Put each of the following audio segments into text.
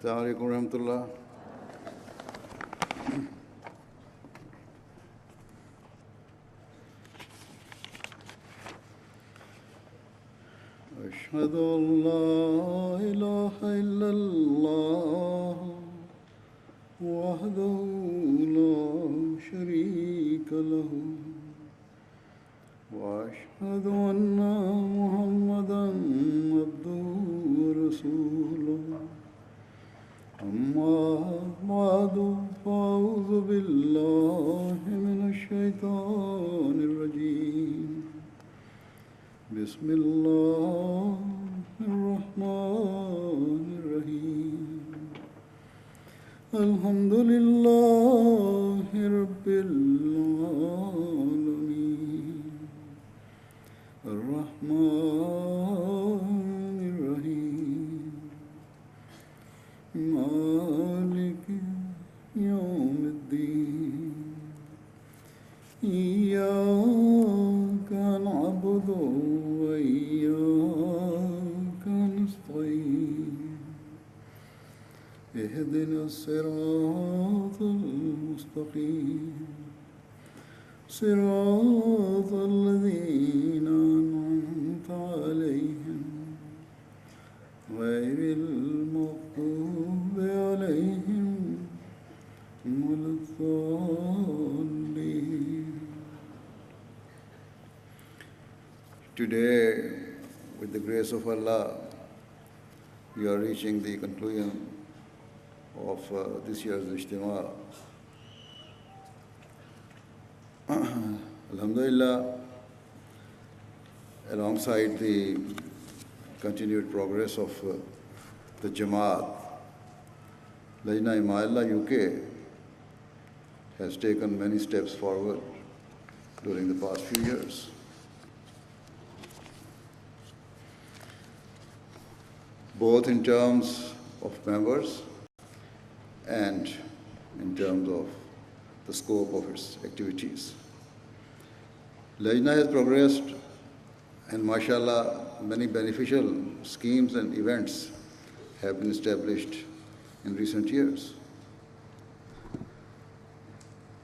Assalamu alaikum warahmatullah. أشهد أن لا إله إلا الله وحده لا شريك له وأشهد أن محمدا عبده ورسوله أما بعد فأعوذ بالله من الشيطان الرجيم بسم الله الرحمن الرحيم الحمد لله رب العالمين الرحمن الرحيم مالك يوم الدين إياك نعبد وإياك نستعين اهدنا الصراط المستقيم صراط الذين أنعمت عليهم غير المغضوب عليهم ولا الضالين. Today, with the grace of Allah, we are reaching the conclusion of this year's Ijtema. Alhamdulillah, alongside the continued progress of the Jamaat, Lajna Imaillah UK has taken many steps forward during the past few years. Both in terms of members and in terms of the scope of its activities. Lajna has progressed, and mashallah, many beneficial schemes and events have been established in recent years.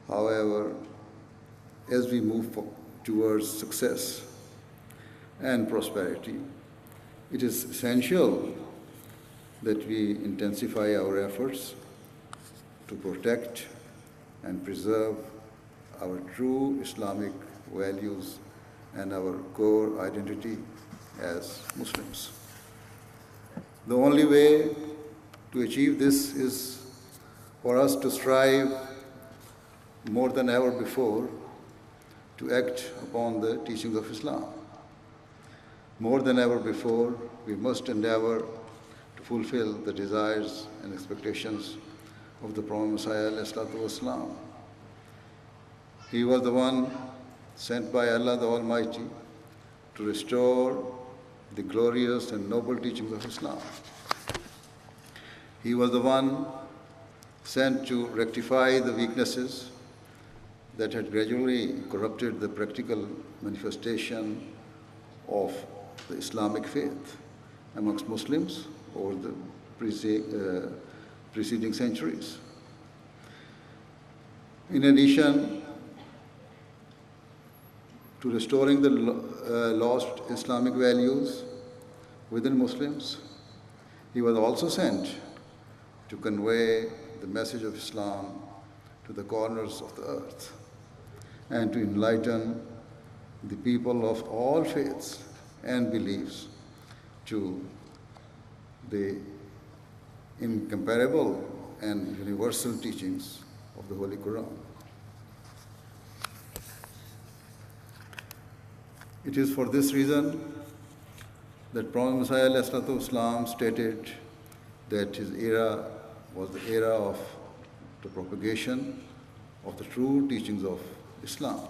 However, as we move towards success and prosperity, it is essential that we intensify our efforts to protect and preserve our true Islamic values and our core identity as Muslims. The only way to achieve this is for us to strive more than ever before to act upon the teachings of Islam. More than ever before, we must endeavor to fulfill the desires and expectations of the Prophet Messiah ﷺ. He was the one sent by Allah the Almighty to restore the glorious and noble teachings of Islam. He was the one sent to rectify the weaknesses that had gradually corrupted the practical manifestation of the Islamic faith amongst Muslims over the preceding centuries. In addition to restoring the lost Islamic values within Muslims, he was also sent to convey the message of Islam to the corners of the earth and to enlighten the people of all faiths and beliefs to the incomparable and universal teachings of the Holy Quran. It is for this reason that Prophet Messiah ﷺ stated that his era was the era of the propagation of the true teachings of Islam.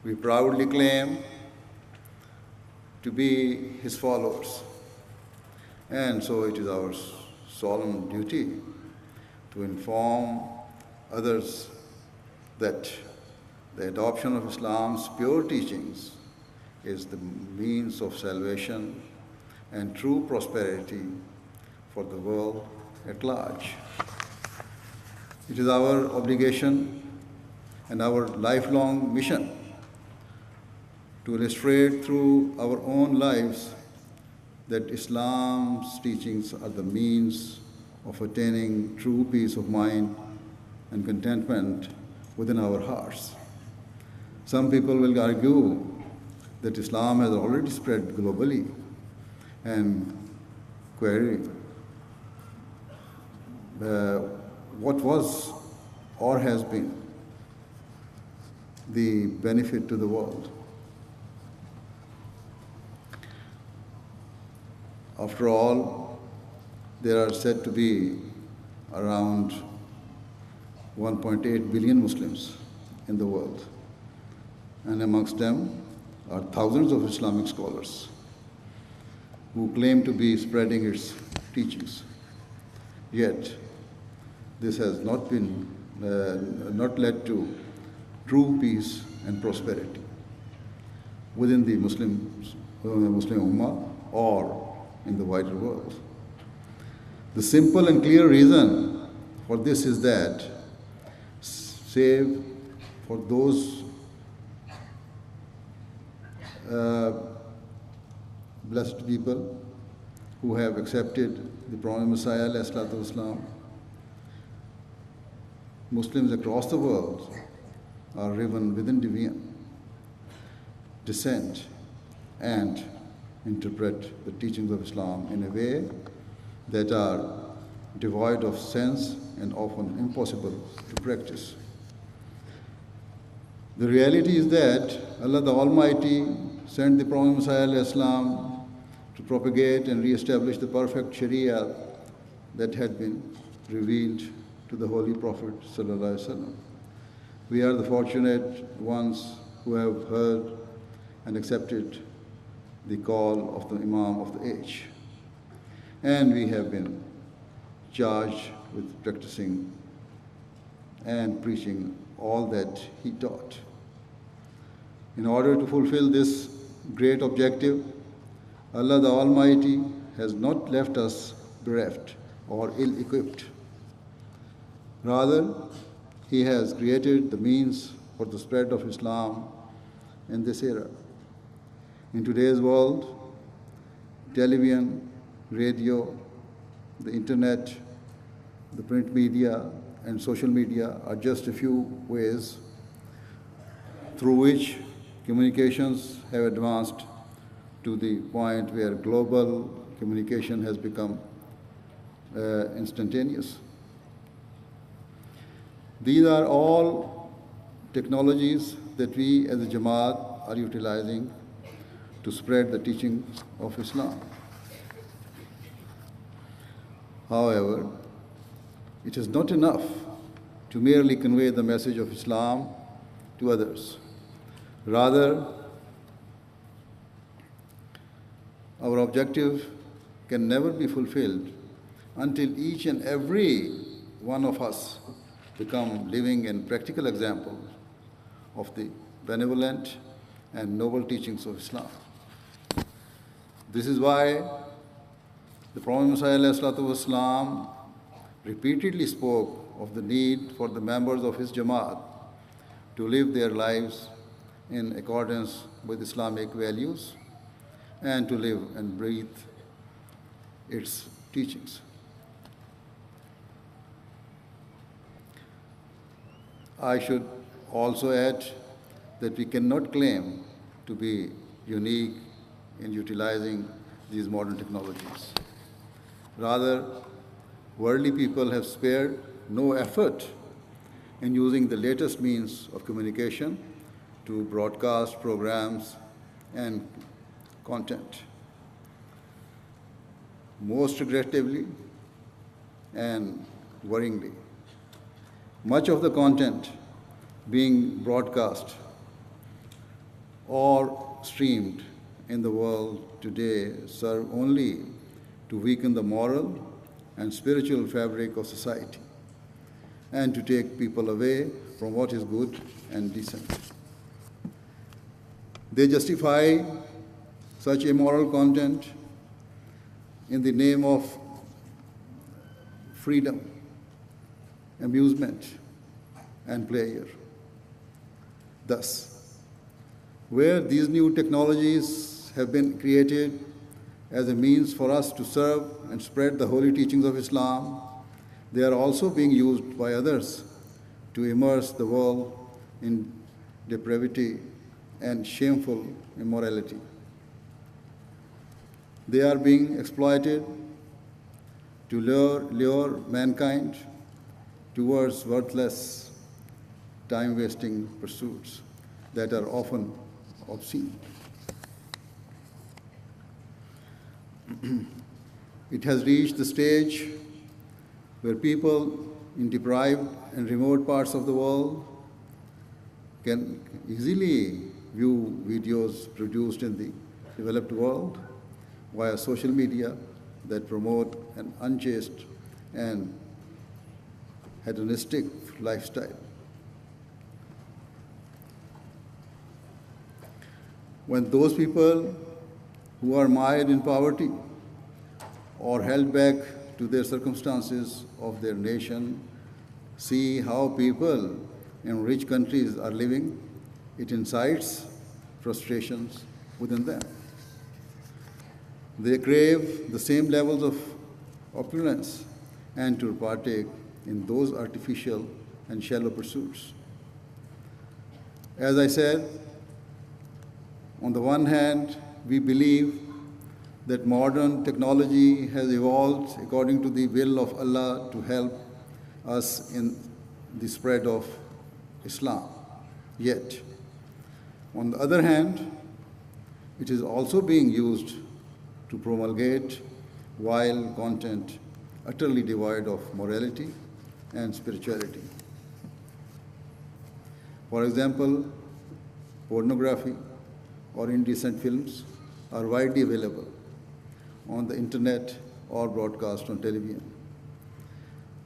We proudly claim to be his followers, and so it is our solemn duty to inform others that the adoption of Islam's pure teachings is the means of salvation and true prosperity for the world at large. It is our obligation and our lifelong mission to illustrate through our own lives that Islam's teachings are the means of attaining true peace of mind and contentment within our hearts. Some people will argue that Islam has already spread globally and query what was or has been the benefit to the world. After all, there are said to be around 1.8 billion Muslims in the world, and amongst them are thousands of Islamic scholars who claim to be spreading its teachings. Yet, this has not led to true peace and prosperity within the Muslim Ummah or in the wider world. The simple and clear reason for this is that, save for those blessed people who have accepted the promised Messiah, ﷺ, Muslims across the world are driven within deviant dissent and interpret the teachings of Islam in a way that are devoid of sense and often impossible to practice. The reality is that Allah the Almighty sent the Prophet Messiah ﷺ to propagate and re-establish the perfect Sharia that had been revealed to the Holy Prophet ﷺ. We are the fortunate ones who have heard and accepted the call of the Imam of the age. And we have been charged with practicing and preaching all that he taught. In order to fulfill this great objective, Allah the Almighty has not left us bereft or ill-equipped. Rather, He has created the means for the spread of Islam in this era. In today's world, television, radio, the internet, the print media, and social media are just a few ways through which communications have advanced to the point where global communication has become instantaneous. These are all technologies that we as a Jamaat are utilizing to spread the teachings of Islam. However, it is not enough to merely convey the message of Islam to others. Rather, our objective can never be fulfilled until each and every one of us become living and practical examples of the benevolent and noble teachings of Islam. This is why the Prophet Messiah ﷺ repeatedly spoke of the need for the members of his Jamaat to live their lives in accordance with Islamic values and to live and breathe its teachings. I should also add that we cannot claim to be unique in utilizing these modern technologies. Rather, worldly people have spared no effort in using the latest means of communication to broadcast programs and content. Most regrettably and worryingly, much of the content being broadcast or streamed in the world today serve only to weaken the moral and spiritual fabric of society and to take people away from what is good and decent. They justify such immoral content in the name of freedom, amusement, and pleasure. Thus, where these new technologies have been created as a means for us to serve and spread the holy teachings of Islam, they are also being used by others to immerse the world in depravity and shameful immorality. They are being exploited to lure mankind towards worthless, time-wasting pursuits that are often obscene. It has reached the stage where people in deprived and remote parts of the world can easily view videos produced in the developed world via social media that promote an unchaste and hedonistic lifestyle. When those people who are mired in poverty or held back to their circumstances of their nation see how people in rich countries are living, it incites frustrations within them. They crave the same levels of opulence and to partake in those artificial and shallow pursuits. As I said, on the one hand, we believe that modern technology has evolved according to the will of Allah to help us in the spread of Islam. Yet, on the other hand, it is also being used to promulgate vile content utterly devoid of morality and spirituality. For example, pornography or indecent films are widely available on the internet or broadcast on television.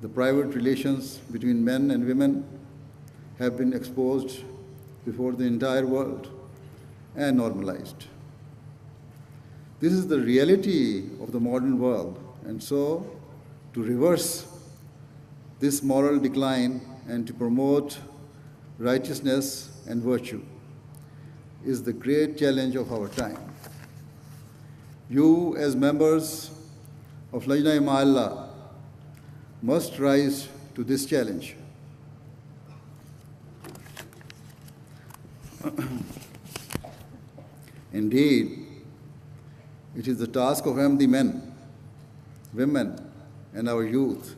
The private relations between men and women have been exposed before the entire world and normalized. This is the reality of the modern world, and so to reverse this moral decline and to promote righteousness and virtue is the great challenge of our time. You, as members of Lajna Imaillah, must rise to this challenge. Indeed, it is the task of Ahmadi men, women, and our youth,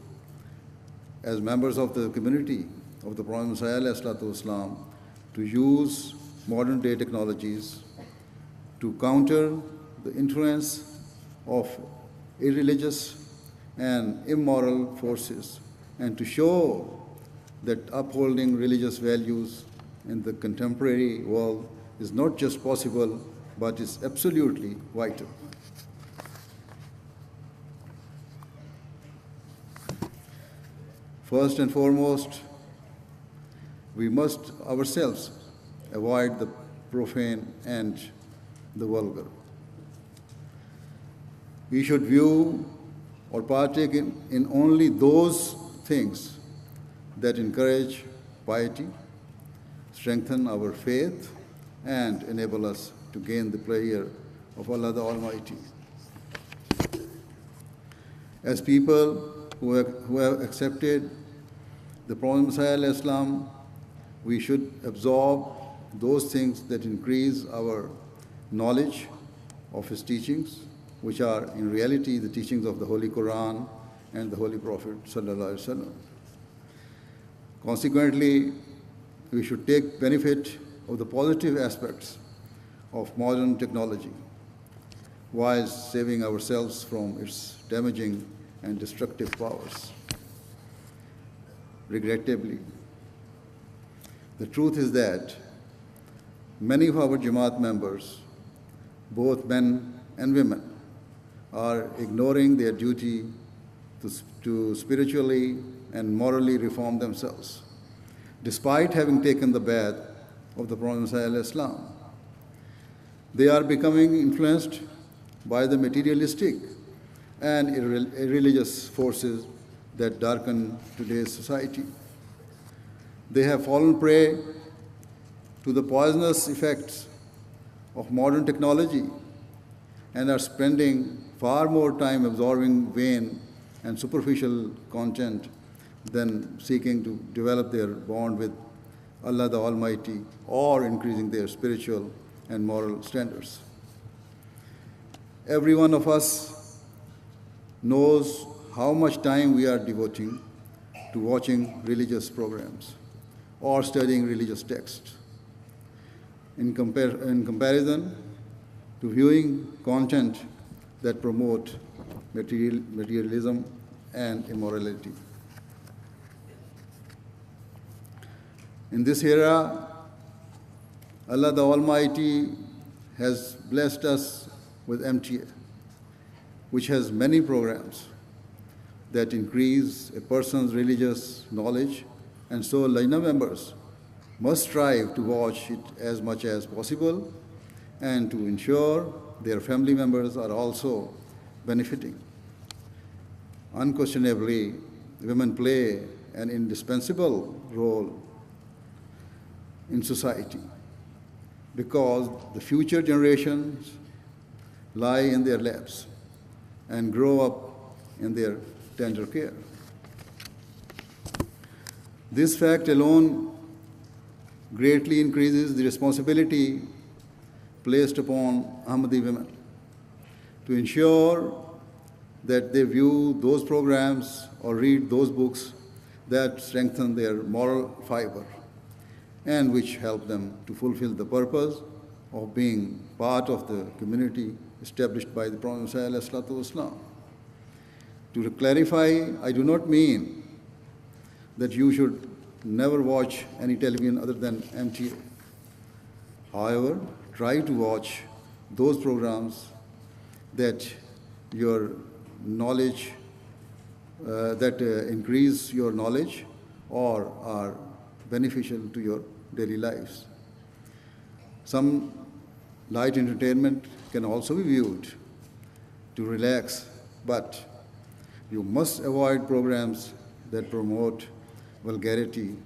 as members of the community of the Prophet Messiah, to use modern day technologies to counter the influence of irreligious and immoral forces and to show that upholding religious values in the contemporary world is not just possible but is absolutely vital. First and foremost, we must ourselves avoid the profane and the vulgar. We should view or partake in only those things that encourage piety, strengthen our faith, and enable us to gain the pleasure of Allah the Almighty. As people who have accepted the Prophet Messiah, we should absorb those things that increase our knowledge of his teachings, which are in reality the teachings of the Holy Quran and the Holy Prophet ﷺ. Consequently, we should take benefit of the positive aspects of modern technology while saving ourselves from its damaging and destructive powers. Regrettably, the truth is that many of our Jamaat members, both men and women, are ignoring their duty to spiritually and morally reform themselves, despite having taken the bath of the Prophet Messiah. They are becoming influenced by the materialistic and irreligious forces that darken today's society. They have fallen prey to the poisonous effects of modern technology and are spending far more time absorbing vain and superficial content than seeking to develop their bond with Allah the Almighty or increasing their spiritual and moral standards. Every one of us knows how much time we are devoting to watching religious programs or studying religious texts. In comparison to viewing content that promote materialism and immorality. In this era, Allah the Almighty has blessed us with MTA, which has many programs that increase a person's religious knowledge, and so Lajna members must strive to watch it as much as possible and to ensure their family members are also benefiting. Unquestionably, women play an indispensable role in society because the future generations lie in their laps and grow up in their tender care. This fact alone greatly increases the responsibility placed upon Ahmadi women to ensure that they view those programs or read those books that strengthen their moral fiber and which help them to fulfill the purpose of being part of the community established by the Prophet ﷺ. To clarify, I do not mean that you should never watch any television other than MTA. However, try to watch those programs that your knowledge, that increase your knowledge or are beneficial to your daily lives. Some light entertainment can also be viewed to relax, but you must avoid programs that promote vulgarity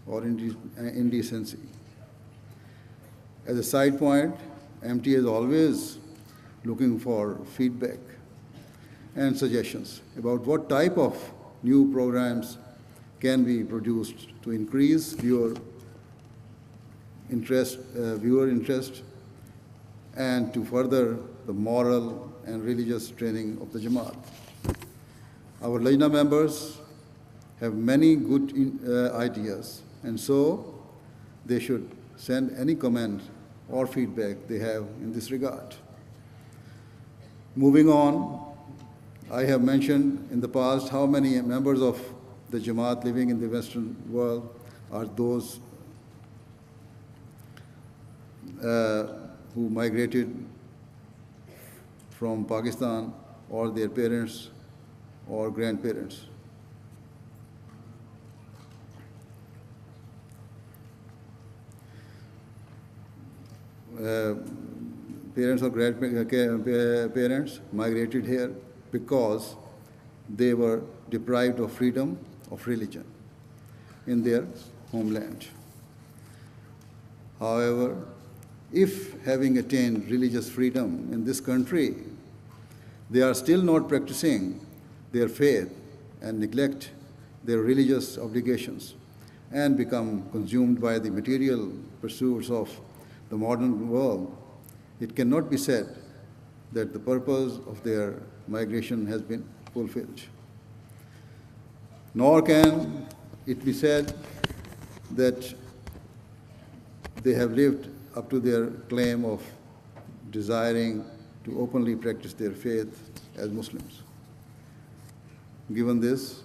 or indecency. As a side point, MT is always looking for feedback and suggestions about what type of new programs can be produced to increase viewer interest and to further the moral and religious training of the Jamaat. Our Lajna members have many good ideas, and so they should send any comment or feedback they have in this regard. Moving on, I have mentioned in the past how many members of the Jamaat living in the Western world are those who migrated from Pakistan or their parents or grandparents. Parents or grandparents migrated here because they were deprived of freedom of religion in their homeland. However, if having attained religious freedom in this country, they are still not practicing their faith and neglect their religious obligations and become consumed by the material pursuits of the modern world, it cannot be said that the purpose of their migration has been fulfilled. Nor can it be said that they have lived up to their claim of desiring to openly practice their faith as Muslims. Given this,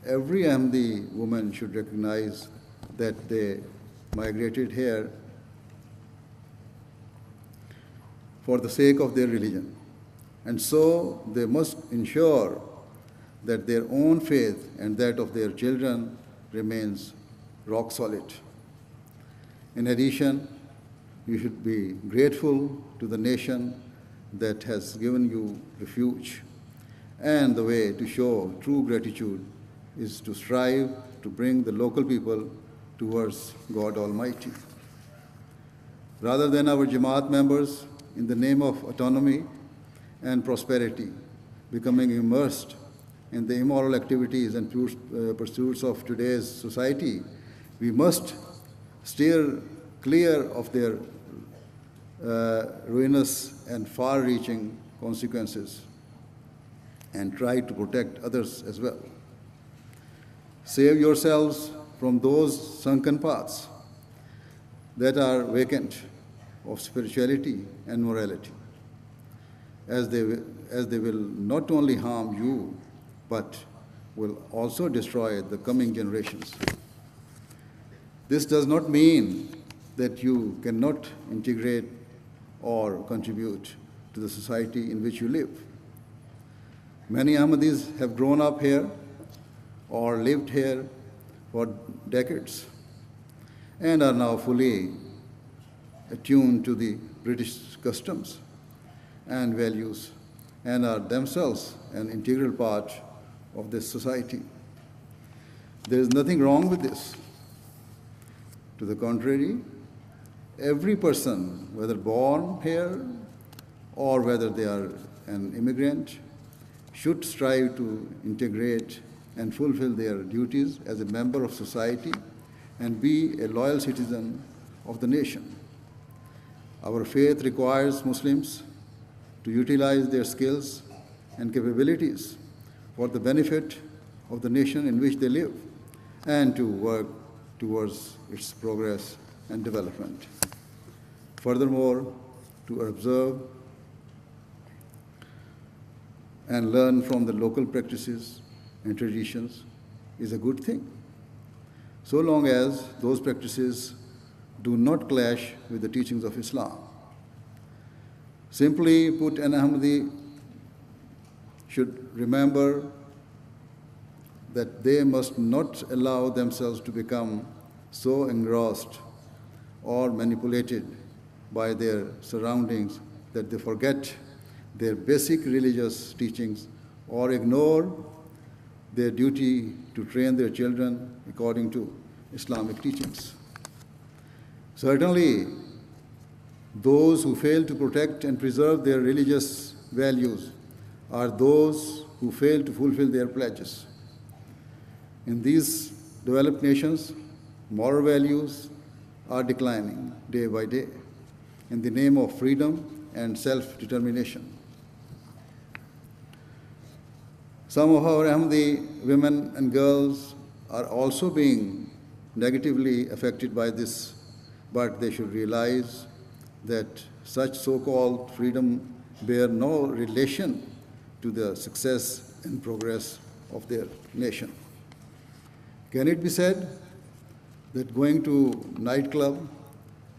every Ahmadi woman should recognize that they migrated here for the sake of their religion. And so they must ensure that their own faith and that of their children remains rock solid. In addition, you should be grateful to the nation that has given you refuge, and the way to show true gratitude is to strive to bring the local people towards God Almighty. Rather than our Jamaat members, in the name of autonomy and prosperity, becoming immersed in the immoral activities and pursuits of today's society, we must steer clear of their ruinous and far-reaching consequences and try to protect others as well. Save yourselves from those sunken paths that are vacant of spirituality and morality, as they will not only harm you, but will also destroy the coming generations. This does not mean that you cannot integrate or contribute to the society in which you live. Many Ahmadis have grown up here or lived here for decades and are now fully attuned to the British customs and values and are themselves an integral part of this society. There is nothing wrong with this. To the contrary, every person, whether born here or whether they are an immigrant, should strive to integrate and fulfill their duties as a member of society and be a loyal citizen of the nation. Our faith requires Muslims to utilize their skills and capabilities for the benefit of the nation in which they live and to work towards its progress and development. Furthermore, to observe and learn from the local practices and traditions is a good thing, so long as those practices do not clash with the teachings of Islam. Simply put, an Ahmadi should remember that they must not allow themselves to become so engrossed or manipulated by their surroundings that they forget their basic religious teachings or ignore their duty to train their children according to Islamic teachings. Certainly, those who fail to protect and preserve their religious values are those who fail to fulfill their pledges. In these developed nations, moral values are declining day by day in the name of freedom and self-determination. Some of our Ahmadi women and girls are also being negatively affected by this, but they should realize that such so-called freedom bear no relation to the success and progress of their nation. Can it be said that going to nightclub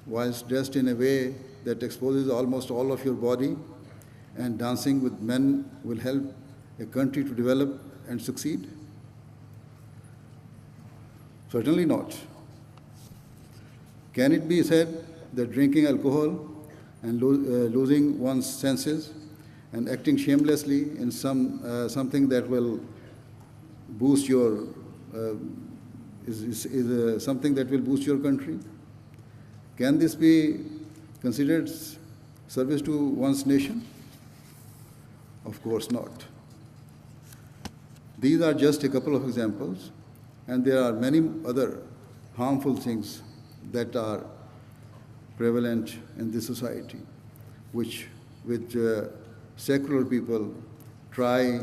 whilst dressed in a way that exposes almost all of your body and dancing with men will help a country to develop and succeed? Certainly not. Can it be said that drinking alcohol and losing one's senses and acting shamelessly in something that will boost your something that will boost your country? Can this be considered service to one's nation? Of course not. These are just a couple of examples, and there are many other harmful things that are prevalent in this society, which secular people try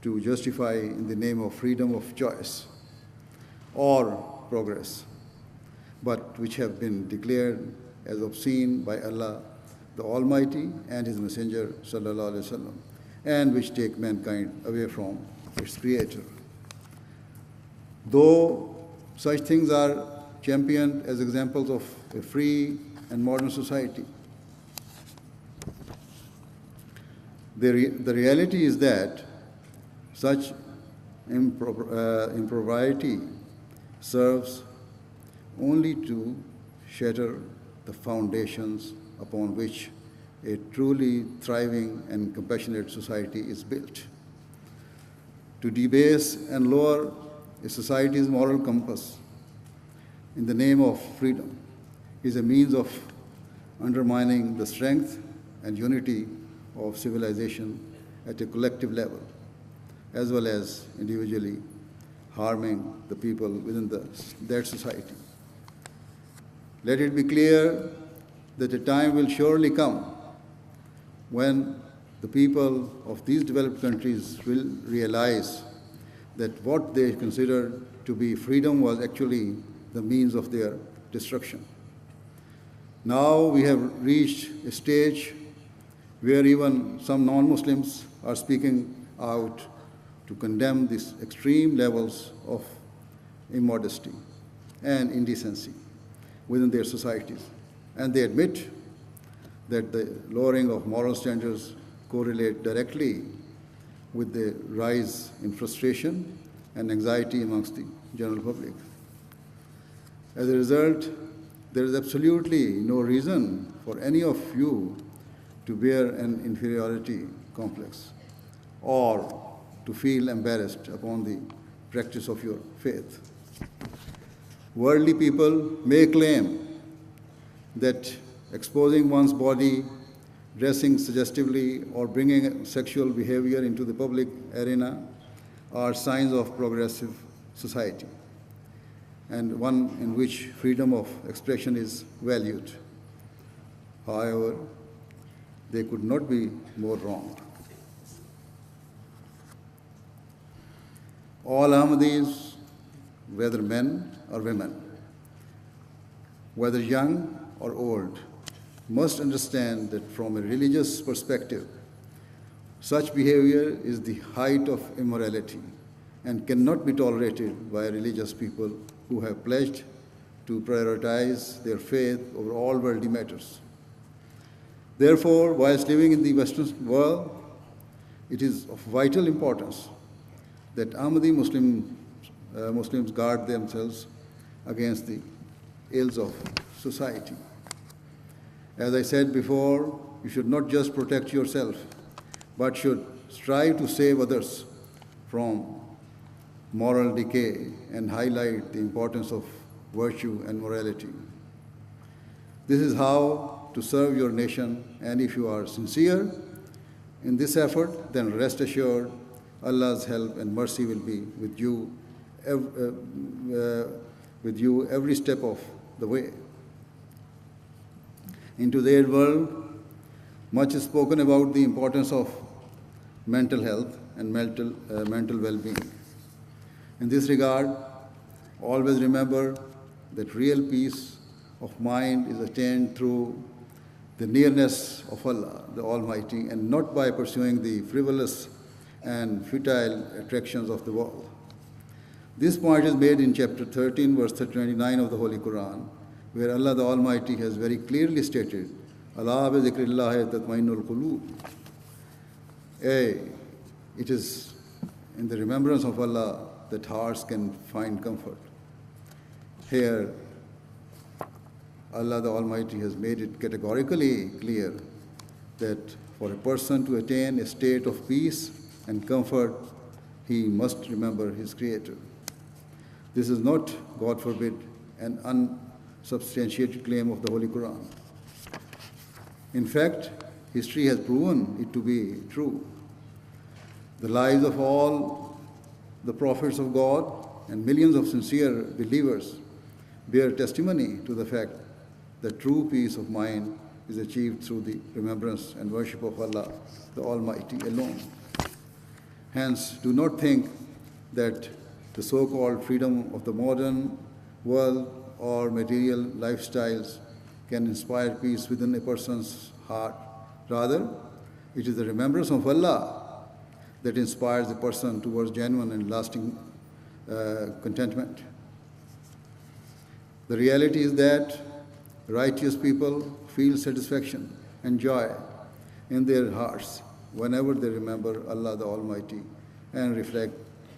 to justify in the name of freedom of choice or progress, but which have been declared as obscene by Allah the Almighty and His Messenger sallallahu alaihi wasallam, and which take mankind away from its Creator. Though such things are championed as examples of a free and modern society, the reality is that such impropriety serves only to shatter the foundations upon which a truly thriving and compassionate society is built. to debase and lower a society's moral compass in the name of freedom is a means of undermining the strength and unity of civilization at a collective level, as well as individually harming the people within that society. Let it be clear that a time will surely come when the people of these developed countries will realize that what they considered to be freedom was actually the means of their destruction. Now we have reached a stage where even some non-Muslims are speaking out to condemn these extreme levels of immodesty and indecency within their societies. And they admit that the lowering of moral standards correlate directly with the rise in frustration and anxiety amongst the general public. As a result, there is absolutely no reason for any of you to bear an inferiority complex or to feel embarrassed upon the practice of your faith. Worldly people may claim that exposing one's body, dressing suggestively, or bringing sexual behavior into the public arena are signs of progressive society, and one in which freedom of expression is valued. However, they could not be more wrong. All Ahmadis, whether men or women, whether young or old, must understand that from a religious perspective, such behavior is the height of immorality and cannot be tolerated by religious people who have pledged to prioritize their faith over all worldly matters. Therefore, whilst living in the Western world, it is of vital importance that Ahmadi Muslims guard themselves against the ills of society. As I said before, you should not just protect yourself, but should strive to save others from moral decay and highlight the importance of virtue and morality. This is how to serve your nation, and if you are sincere in this effort, then rest assured Allah's help and mercy will be with you every step of the way. In today's world, much is spoken about the importance of mental health and mental well-being. In this regard, always remember that real peace of mind is attained through the nearness of Allah, the Almighty, and not by pursuing the frivolous and futile attractions of the world. This point is made in chapter 13, verse 29 of the Holy Quran, where Allah the Almighty has very clearly stated, "Alā bi dhikrillahi tatma'innul qulūb." It is in the remembrance of Allah that hearts can find comfort. Here, Allah the Almighty has made it categorically clear that for a person to attain a state of peace and comfort, he must remember his Creator. This is not, God forbid, an unsubstantiated claim of the Holy Quran. In fact, history has proven it to be true. The lives of all the prophets of God and millions of sincere believers bear testimony to the fact that true peace of mind is achieved through the remembrance and worship of Allah, the Almighty alone. Hence, do not think that the so-called freedom of the modern world or material lifestyles can inspire peace within a person's heart. Rather, it is the remembrance of Allah that inspires a person towards genuine and lasting contentment. The reality is that righteous people feel satisfaction and joy in their hearts whenever they remember Allah the Almighty and reflect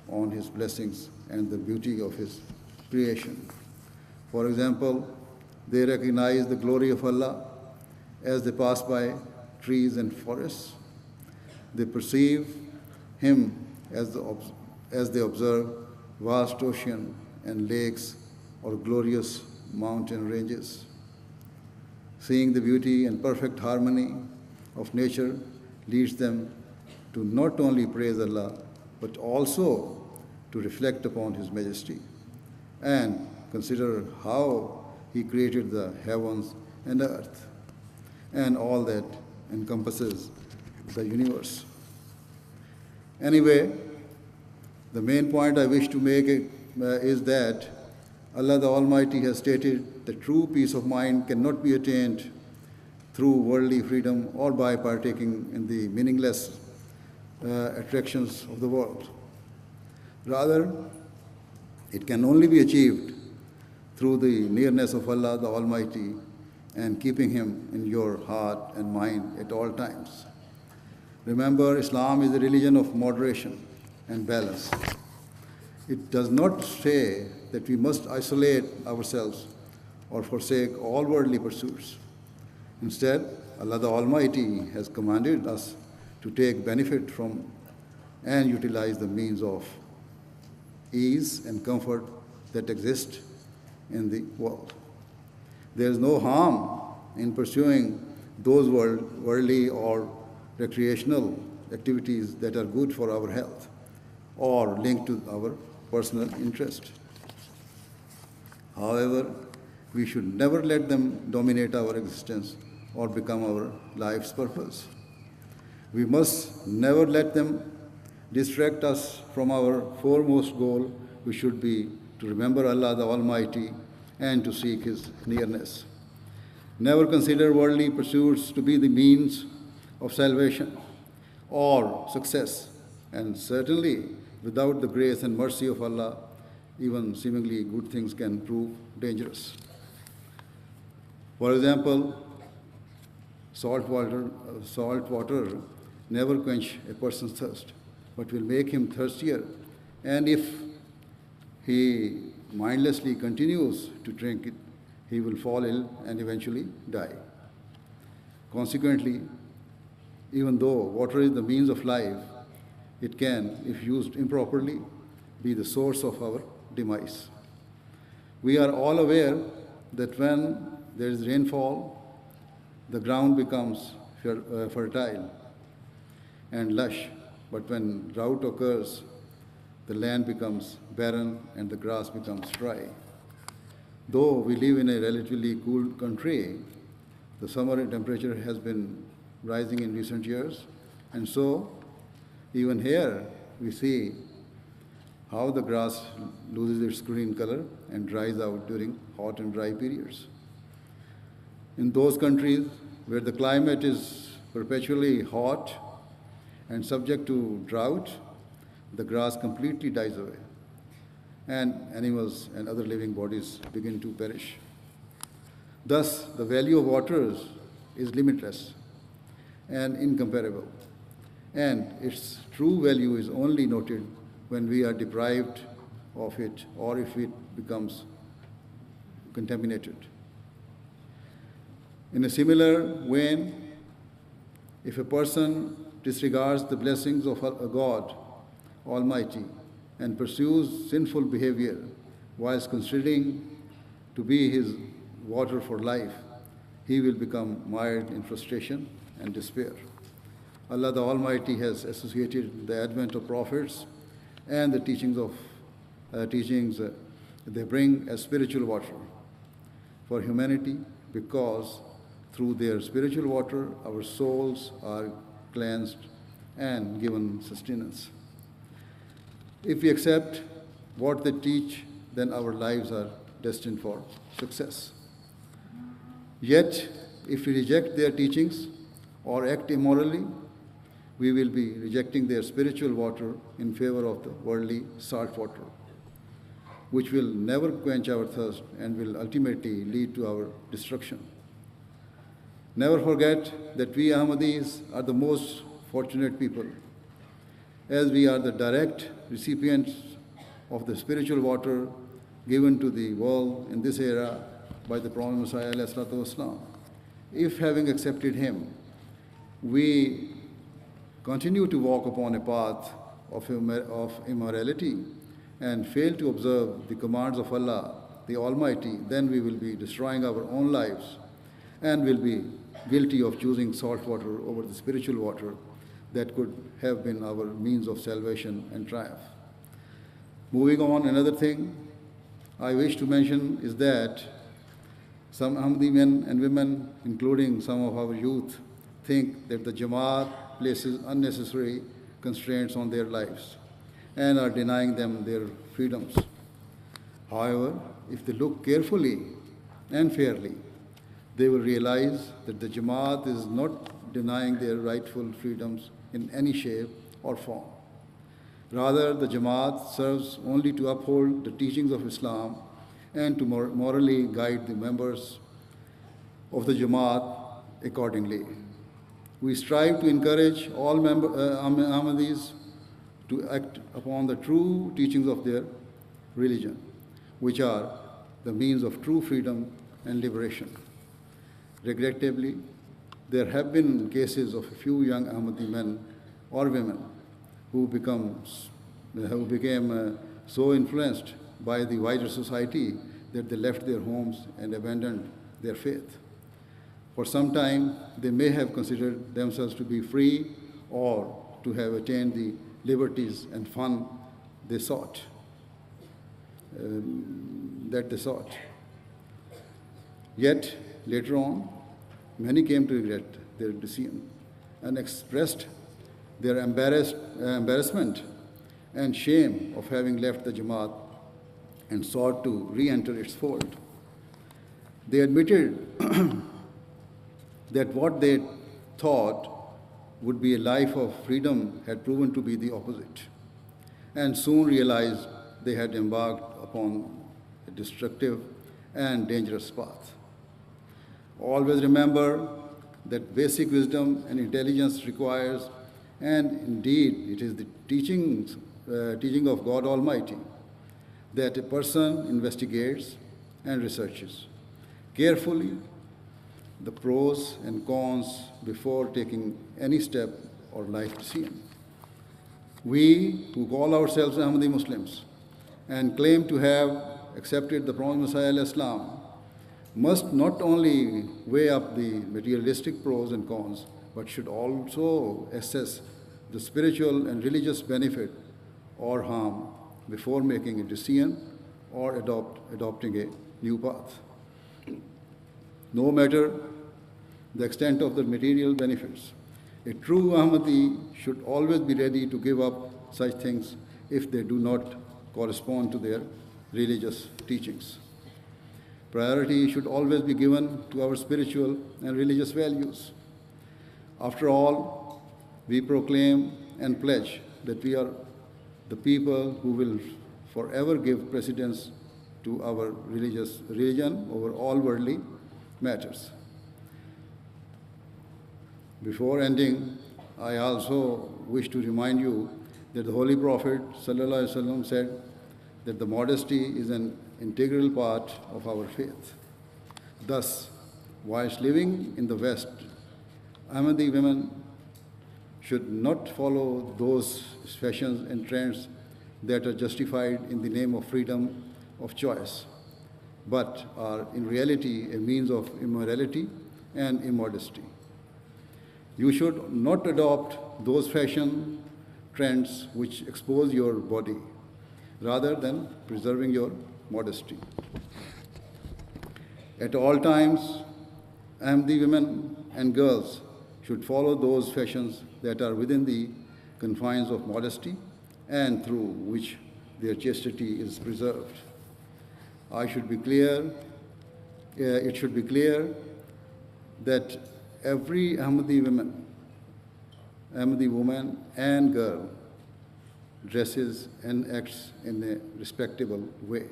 on His blessings and the beauty of His creation. For example, they recognize the glory of Allah as they pass by trees and forests. They perceive Him as the as they observe vast ocean and lakes or glorious mountain ranges. Seeing the beauty and perfect harmony of nature leads them to not only praise Allah, but also to reflect upon His majesty and consider how He created the heavens and earth and all that encompasses the universe. Anyway, the main point I wish to make is that Allah the Almighty has stated that true peace of mind cannot be attained through worldly freedom or by partaking in the meaningless attractions of the world. Rather, it can only be achieved through the nearness of Allah the Almighty and keeping Him in your heart and mind at all times. Remember, Islam is a religion of moderation and balance. It does not say that we must isolate ourselves or forsake all worldly pursuits. Instead, Allah the Almighty has commanded us to take benefit from and utilize the means of ease and comfort that exist in the world. There is no harm in pursuing those worldly or recreational activities that are good for our health or linked to our personal interest. However, we should never let them dominate our existence or become our life's purpose. We must never let them distract us from our foremost goal, which should be to remember Allah the Almighty and to seek His nearness. Never consider worldly pursuits to be the means of salvation or success, and certainly without the grace and mercy of Allah, even seemingly good things can prove dangerous. For example, salt water never quench a person's thirst, but will make him thirstier. And if he mindlessly continues to drink it, he will fall ill and eventually die. Consequently, even though water is the means of life, it can, if used improperly, be the source of our demise. We are all aware that when there is rainfall, the ground becomes fertile and lush, but when drought occurs, the land becomes barren and the grass becomes dry. Though we live in a relatively cool country, the summer temperature has been rising in recent years, and so even here we see how the grass loses its green color and dries out during hot and dry periods. In those countries where the climate is perpetually hot and subject to drought, the grass completely dies away, and animals and other living bodies begin to perish. Thus, the value of waters is limitless and incomparable, and its true value is only noted when we are deprived of it or if it becomes contaminated. In a similar vein, if a person disregards the blessings of a God Almighty and pursues sinful behavior whilst considering to be His water for life, he will become mired in frustration and despair. Allah the Almighty has associated the advent of prophets and the teachings they bring as spiritual water for humanity, because through their spiritual water our souls are cleansed and given sustenance. If we accept what they teach, then our lives are destined for success. Yet, if we reject their teachings or act immorally, we will be rejecting their spiritual water in favor of the worldly salt water, which will never quench our thirst and will ultimately lead to our destruction. Never forget that we Ahmadis are the most fortunate people, as we are the direct recipients of the spiritual water given to the world in this era by the Prophet Messiah ﷺ. If having accepted him, we continue to walk upon a path of immorality and fail to observe the commands of Allah, the Almighty, then we will be destroying our own lives and will be guilty of choosing salt water over the spiritual water that could have been our means of salvation and triumph. Moving on, another thing I wish to mention is that some Ahmadi men and women, including some of our youth, think that the Jamaat places unnecessary constraints on their lives and are denying them their freedoms. However, if they look carefully and fairly, they will realize that the Jamaat is not denying their rightful freedoms in any shape or form. Rather, the Jamaat serves only to uphold the teachings of Islam and to morally guide the members of the Jamaat accordingly. We strive to encourage all Ahmadis to act upon the true teachings of their religion, which are the means of true freedom and liberation. Regrettably, there have been cases of a few young Ahmadi men or women who became so influenced by the wider society that they left their homes and abandoned their faith. For some time, they may have considered themselves to be free or to have attained the liberties and fun they sought. Yet, later on, many came to regret their decision and expressed their embarrassment and shame of having left the Jamaat and sought to re-enter its fold. They admitted that what they thought would be a life of freedom had proven to be the opposite, and soon realized they had embarked upon a destructive and dangerous path. Always remember that basic wisdom and intelligence requires, and indeed it is the teaching of God Almighty, that a person investigates and researches carefully the pros and cons before taking any step or life decision. We who call ourselves Ahmadi Muslims and claim to have accepted the promised Messiah Islam must not only weigh up the materialistic pros and cons, but should also assess the spiritual and religious benefit or harm before making a decision or adopting a new path. No matter the extent of the material benefits, a true Ahmadi should always be ready to give up such things if they do not correspond to their religious teachings. Priority should always be given to our spiritual and religious values. After all, we proclaim and pledge that we are the people who will forever give precedence to our religion over all worldly matters. Before ending, I also wish to remind you that the Holy Prophet ﷺ said that the modesty is an integral part of our faith. Thus, whilst living in the West, Ahmadi women should not follow those fashions and trends that are justified in the name of freedom of choice, but are in reality a means of immorality and immodesty. You should not adopt those fashion trends which expose your body, rather than preserving your modesty. At all times, Ahmadi women and girls should follow those fashions that are within the confines of modesty and through which their chastity is preserved. It should be clear that every Ahmadi woman and girl dresses and acts in a respectable way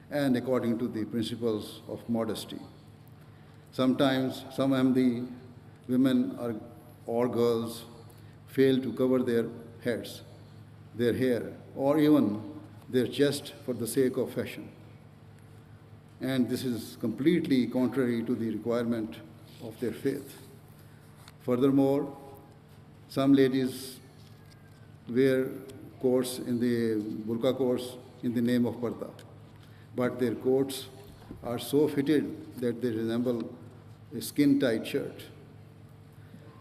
and according to the principles of modesty. Sometimes some Ahmadi women or girls fail to cover their heads, their hair, or even their chest for the sake of fashion. And this is completely contrary to the requirement of their faith. Furthermore, some ladies wear coats in the burqa coats in the name of parda, but their coats are so fitted that they resemble a skin-tight shirt.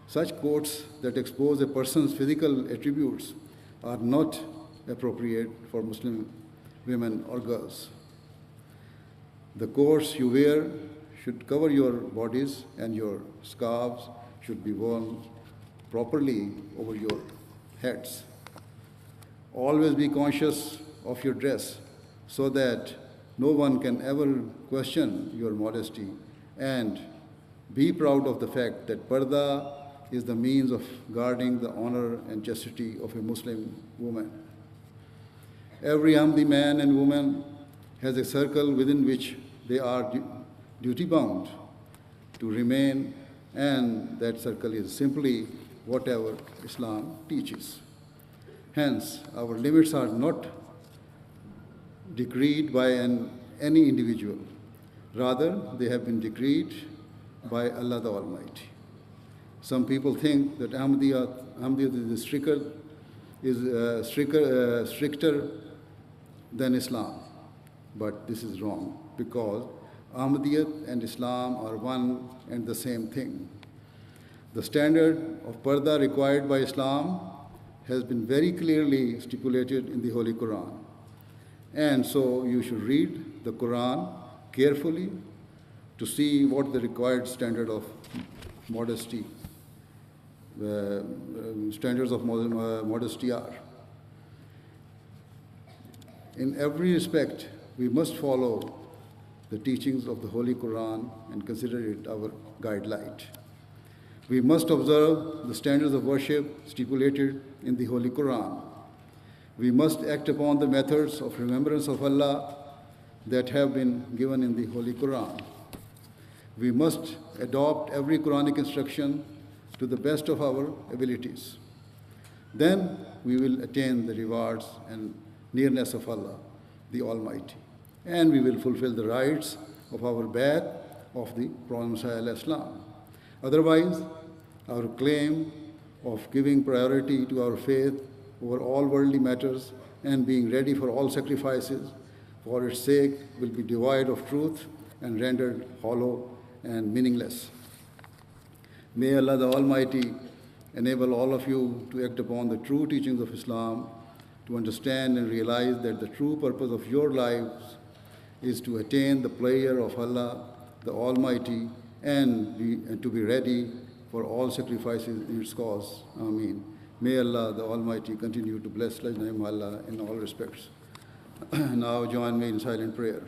Such coats that expose a person's physical attributes are not appropriate for Muslim women or girls. The coats you wear should cover your bodies, and your scarves should be worn properly over your heads. Always be conscious of your dress so that no one can ever question your modesty, and be proud of the fact that parda is the means of guarding the honor and chastity of a Muslim woman. Every Ahmadi man and woman has a circle within which they are duty bound to remain, and that circle is simply whatever Islam teaches. Hence, our limits are not decreed by any individual. Rather, they have been decreed by Allah the Almighty. Some people think that Ahmadiyya is stricter than Islam, but this is wrong, because Ahmadiyya and Islam are one and the same thing. The standard of parda required by Islam has been very clearly stipulated in the Holy Quran. And so you should read the Quran carefully to see what the required standard of modesty, standards of modesty are. In every respect, we must follow the teachings of the Holy Quran and consider it our guidelight. We must observe the standards of worship stipulated in the Holy Quran. We must act upon the methods of remembrance of Allah that have been given in the Holy Quran. We must adopt every Quranic instruction to the best of our abilities. Then we will attain the rewards and nearness of Allah, the Almighty, and we will fulfill the rights of our Bai'at of the Prophet Messiah Islam. Otherwise, our claim of giving priority to our faith over all worldly matters and being ready for all sacrifices for its sake will be devoid of truth and rendered hollow and meaningless. May Allah the Almighty enable all of you to act upon the true teachings of Islam, to understand and realize that the true purpose of your lives is to attain the pleasure of Allah the Almighty and to be ready for all sacrifices in its cause. Ameen. May Allah the Almighty continue to bless Lajna Imaillah in all respects. Now join me in silent prayer.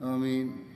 Ameen.